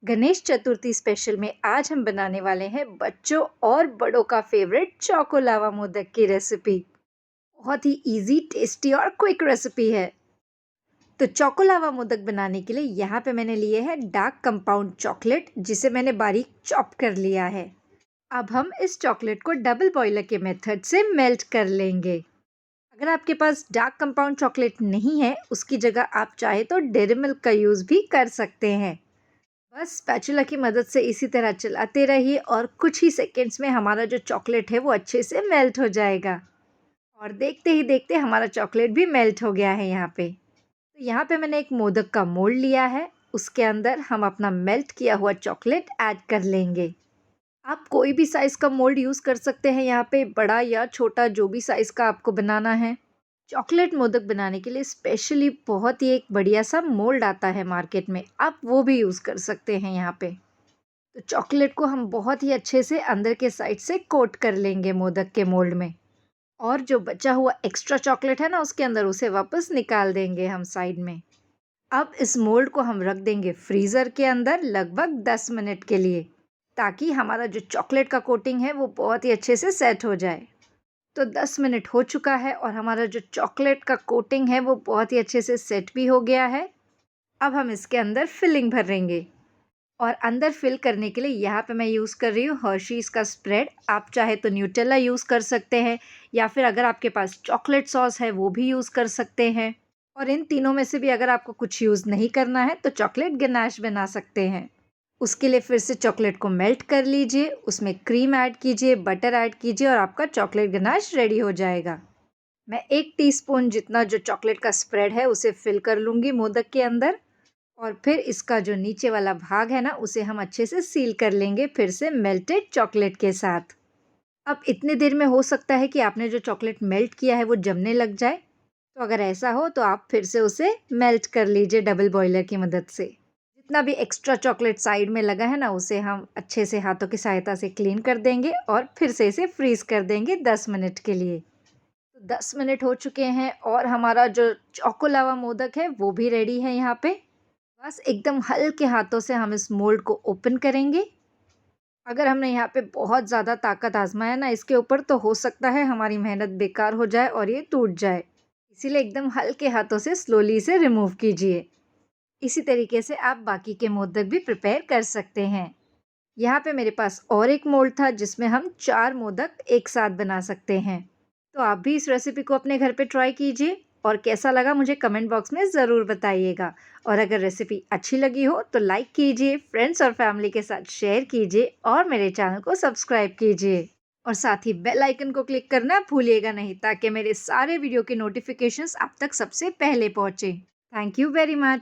Ganesh Chaturthi special में आज हम बनाने वाले हैं बच्चों और बड़ों का फेवरेट चोको लावा मोदक की रेसिपी। बहुत ही इजी, टेस्टी और क्विक रेसिपी है। तो चोको लावा मोदक बनाने के लिए यहाँ पे मैंने लिए है डार्क कंपाउंड चॉकलेट, जिसे मैंने बारीक चॉप कर लिया है। अब हम इस चॉकलेट को डबल बॉयलर के मेथड से मेल्ट कर लेंगे। अगर आपके पास डार्क कंपाउंड चॉकलेट नहीं है, उसकी जगह आप चाहे तो डेयरी मिल्क का यूज़ भी कर सकते हैं। बस स्पैचुला की मदद से इसी तरह चलाते रहिए और कुछ ही सेकंड्स में हमारा जो चॉकलेट है वो अच्छे से मेल्ट हो जाएगा। और देखते ही देखते हमारा चॉकलेट भी मेल्ट हो गया है यहाँ पे। तो यहाँ पे मैंने एक मोदक का मोल्ड लिया है। उसके अंदर हम अपना मेल्ट किया हुआ चॉकलेट ऐड कर लेंगे। आप कोई भी साइज़ का मोल्ड यूज़ कर सकते हैं यहाँ पे, बड़ा या छोटा, जो भी साइज़ का आपको बनाना है। चॉकलेट मोदक बनाने के लिए स्पेशली बहुत ही एक बढ़िया सा मोल्ड आता है मार्केट में, आप वो भी यूज़ कर सकते हैं यहाँ पे। तो चॉकलेट को हम बहुत ही अच्छे से अंदर के साइड से कोट कर लेंगे मोदक के मोल्ड में। और जो बचा हुआ एक्स्ट्रा चॉकलेट है ना, उसके अंदर उसे वापस निकाल देंगे हम साइड में। अब इस मोल्ड को हम रख देंगे फ्रीज़र के अंदर लगभग 10 मिनट के लिए, ताकि हमारा जो चॉकलेट का कोटिंग है वो बहुत ही अच्छे से सेट हो जाए। तो 10 मिनट हो चुका है और हमारा जो चॉकलेट का कोटिंग है वो बहुत ही अच्छे से सेट भी हो गया है। अब हम इसके अंदर फिलिंग भरेंगे और अंदर फिल करने के लिए यहाँ पे मैं यूज़ कर रही हूँ हर्शीज़ का स्प्रेड। आप चाहे तो न्यूटेला यूज़ कर सकते हैं, या फिर अगर आपके पास चॉकलेट सॉस है वो भी यूज़ कर सकते हैं। और इन तीनों में से भी अगर आपको कुछ यूज़ नहीं करना है तो चॉकलेट गनाश बना सकते हैं। उसके लिए फिर से चॉकलेट को मेल्ट कर लीजिए, उसमें क्रीम ऐड कीजिए, बटर ऐड कीजिए और आपका चॉकलेट गनाश रेडी हो जाएगा। मैं 1 टीस्पून जितना जो चॉकलेट का स्प्रेड है उसे फिल कर लूँगी मोदक के अंदर। और फिर इसका जो नीचे वाला भाग है ना, उसे हम अच्छे से सील कर लेंगे फिर से मेल्टेड चॉकलेट के साथ। अब इतनी देर में हो सकता है कि आपने जो चॉकलेट मेल्ट किया है वो जमने लग जाए। तो अगर ऐसा हो तो आप फिर से उसे मेल्ट कर लीजिए डबल बॉयलर की मदद से। जितना भी एक्स्ट्रा चॉकलेट साइड में लगा है ना, उसे हम अच्छे से हाथों की सहायता से क्लीन कर देंगे और फिर से इसे फ्रीज़ कर देंगे 10 मिनट के लिए। तो 10 मिनट हो चुके हैं और हमारा जो चोको लावा मोदक है वो भी रेडी है यहाँ पे। बस एकदम हल्के हाथों से हम इस मोल्ड को ओपन करेंगे। अगर हमने यहाँ पे बहुत ज़्यादा ताकत आजमाया ना इसके ऊपर, तो हो सकता है हमारी मेहनत बेकार हो जाए और ये टूट जाए। इसीलिए एकदम हल्के हाथों से स्लोली इसे रिमूव कीजिए। इसी तरीके से आप बाकी के मोदक भी प्रिपेयर कर सकते हैं। यहाँ पे मेरे पास और एक मोल्ड था जिसमें हम 4 मोदक एक साथ बना सकते हैं। तो आप भी इस रेसिपी को अपने घर पे ट्राई कीजिए और कैसा लगा मुझे कमेंट बॉक्स में ज़रूर बताइएगा। और अगर रेसिपी अच्छी लगी हो तो लाइक कीजिए, फ्रेंड्स और फैमिली के साथ शेयर कीजिए और मेरे चैनल को सब्सक्राइब कीजिए। और साथ ही बेल आइकन को क्लिक करना भूलिएगा नहीं, ताकि मेरे सारे वीडियो के नोटिफिकेशंस आप तक सबसे पहले पहुँचे। Thank you very much.